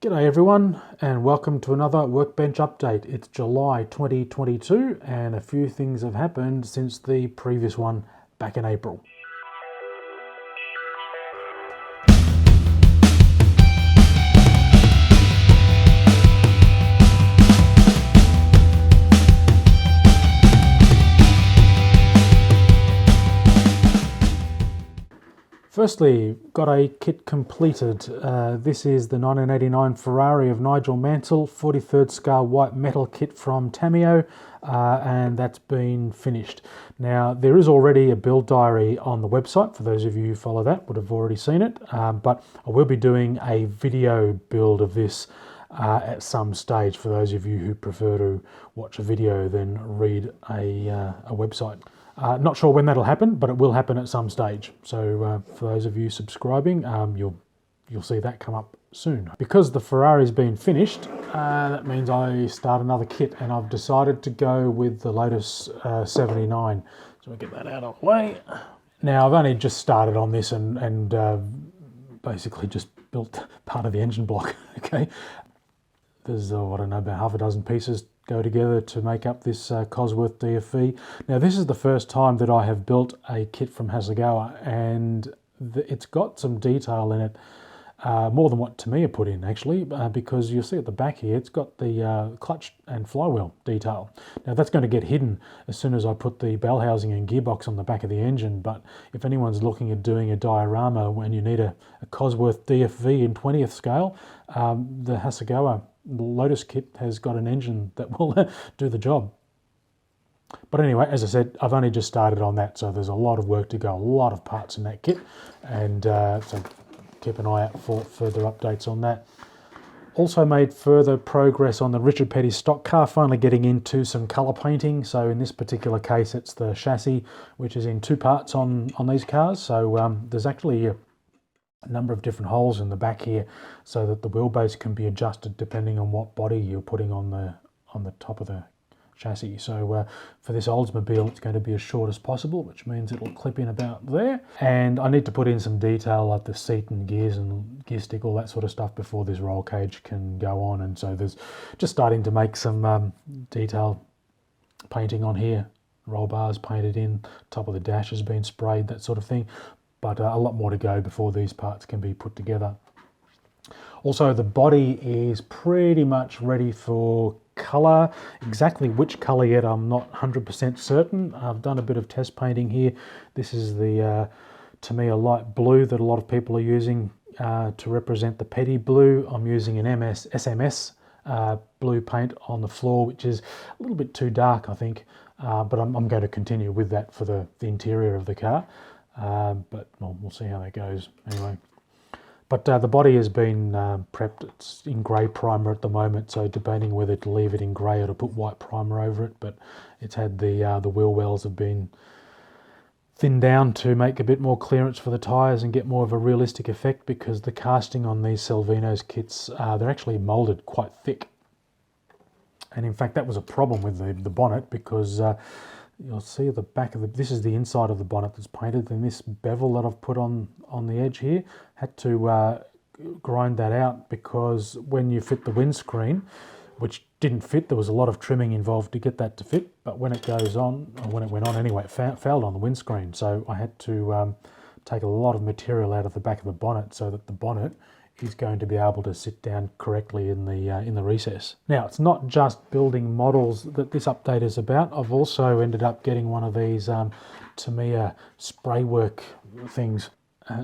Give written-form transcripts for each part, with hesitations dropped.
G'day everyone and welcome to another Workbench update. It's July 2022 and a few things have happened since the previous one back in April. Firstly, got a kit completed. This is the 1989 Ferrari of Nigel Mansell, 43rd scale white metal kit from Tameo, and that's been finished. Now, there is already a build diary on the website. For those of you who follow that, would have already seen it, but I will be doing a video build of this at some stage for those of you who prefer to watch a video than read a website. Not sure when that'll happen, but it will happen at some stage. So for those of you subscribing, you'll see that come up soon. Because the Ferrari's been finished, that means I start another kit, and I've decided to go with the Lotus 79. So we'll get that out of the way. Now I've only just started on this and basically just built part of the engine block. Okay, there's I don't know, about half a dozen pieces go together to make up this Cosworth DFV. Now this is the first time that I have built a kit from Hasegawa, and it's got some detail in it, more than what Tameo put in actually, because you'll see at the back here it's got the clutch and flywheel detail. Now that's going to get hidden as soon as I put the bell housing and gearbox on the back of the engine, but if anyone's looking at doing a diorama when you need a Cosworth DFV in 20th scale, the Hasegawa Lotus kit has got an engine that will do the job. But anyway, as I said, I've only just started on that, so there's a lot of work to go, a lot of parts in that kit, and so keep an eye out for further updates on that. Also made further progress on the Richard Petty stock car, finally getting into some colour painting. So in this particular case, it's the chassis, which is in two parts on these cars. So there's actually a number of different holes in the back here so that the wheelbase can be adjusted depending on what body you're putting on the top of the chassis. So for this Oldsmobile, it's going to be as short as possible, which means it'll clip in about there. And I need to put in some detail like the seat and gears and gear stick, all that sort of stuff before this roll cage can go on. And so there's just starting to make some detail painting on here. Roll bars painted in, top of the dash has been sprayed, that sort of thing. But a lot more to go before these parts can be put together. Also, the body is pretty much ready for colour. Exactly which colour yet, I'm not 100% certain. I've done a bit of test painting here. This is the Tameo light blue that a lot of people are using to represent the Petty blue. I'm using an SMS blue paint on the floor, which is a little bit too dark, I think. But I'm going to continue with that for the interior of the car. But well, we'll see how that goes anyway. But the body has been prepped. It's in grey primer at the moment, so debating whether to leave it in grey or to put white primer over it. But it's had the wheel wells have been thinned down to make a bit more clearance for the tyres and get more of a realistic effect, because the casting on these Salvinos kits, they're actually moulded quite thick. And in fact, that was a problem with the bonnet, because you'll see at the back of this is the inside of the bonnet that's painted, and this bevel that I've put on the edge here, had to grind that out, because when you fit the windscreen, which didn't fit, there was a lot of trimming involved to get that to fit, but when it goes on, or when it went on anyway, it fouled on the windscreen. So I had to take a lot of material out of the back of the bonnet so that the bonnet is going to be able to sit down correctly in the recess. Now, it's not just building models that this update is about. I've also ended up getting one of these Tameo spray work things.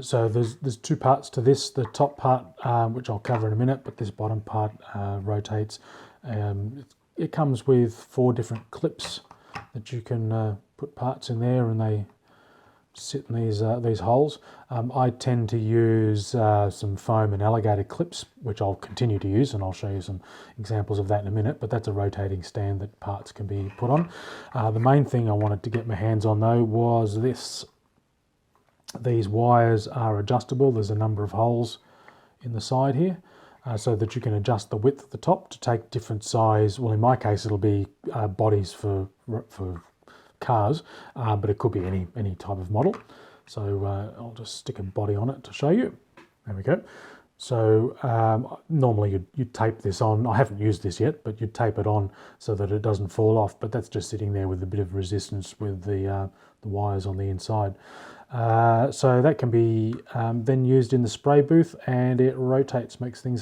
So there's two parts to this. The top part, which I'll cover in a minute, but this bottom part rotates. It comes with 4 different clips that you can put parts in there, and they sit in these holes. I tend to use some foam and alligator clips, which I'll continue to use, and I'll show you some examples of that in a minute, but that's a rotating stand that parts can be put on. The main thing I wanted to get my hands on though was this. These wires are adjustable. There's a number of holes in the side here, so that you can adjust the width at the top to take different size. Well, in my case, it'll be bodies for cars, but it could be any type of model. So I'll just stick a body on it to show you. There we go. So normally you'd tape this on. I haven't used this yet, but you'd tape it on so that it doesn't fall off. But that's just sitting there with a bit of resistance with the wires on the inside. So that can be then used in the spray booth, and it rotates, makes things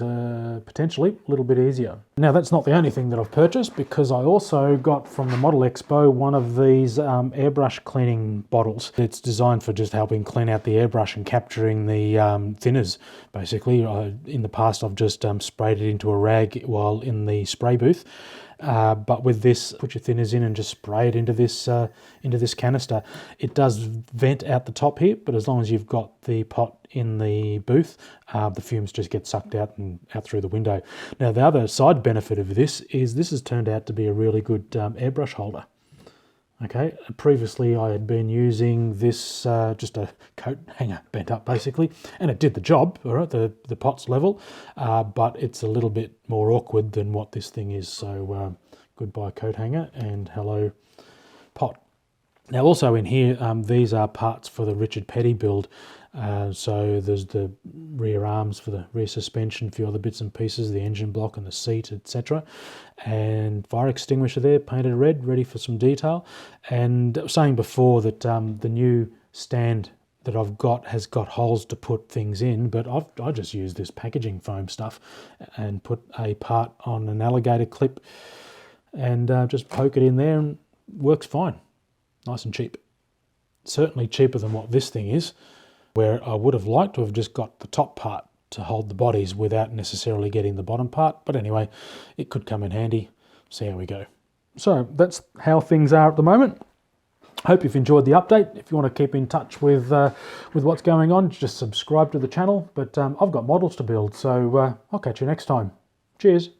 potentially a little bit easier. Now that's not the only thing that I've purchased, because I also got from the Model Expo one of these airbrush cleaning bottles. It's designed for just helping clean out the airbrush and capturing the thinners, basically. In the past I've just sprayed it into a rag while in the spray booth. But with this, put your thinners in and just spray it into this canister. It does vent out the top here, but as long as you've got the pot in the booth, the fumes just get sucked out and out through the window. Now the other side benefit of this is this has turned out to be a really good airbrush holder. Okay, previously I had been using this, just a coat hanger bent up basically, and it did the job, all right, the pot's level, but it's a little bit more awkward than what this thing is. So goodbye coat hanger and hello pot. Now also in here, these are parts for the Richard Petty build. So there's the rear arms for the rear suspension, a few other bits and pieces, the engine block and the seat, etc. And fire extinguisher there, painted red, ready for some detail. And I was saying before that the new stand that I've got has got holes to put things in, but I just use this packaging foam stuff and put a part on an alligator clip and just poke it in there, and works fine. Nice and cheap. Certainly cheaper than what this thing is, where I would have liked to have just got the top part to hold the bodies without necessarily getting the bottom part. But anyway, it could come in handy. See how we go. So that's how things are at the moment. Hope you've enjoyed the update. If you want to keep in touch with what's going on, just subscribe to the channel. But I've got models to build, so I'll catch you next time. Cheers.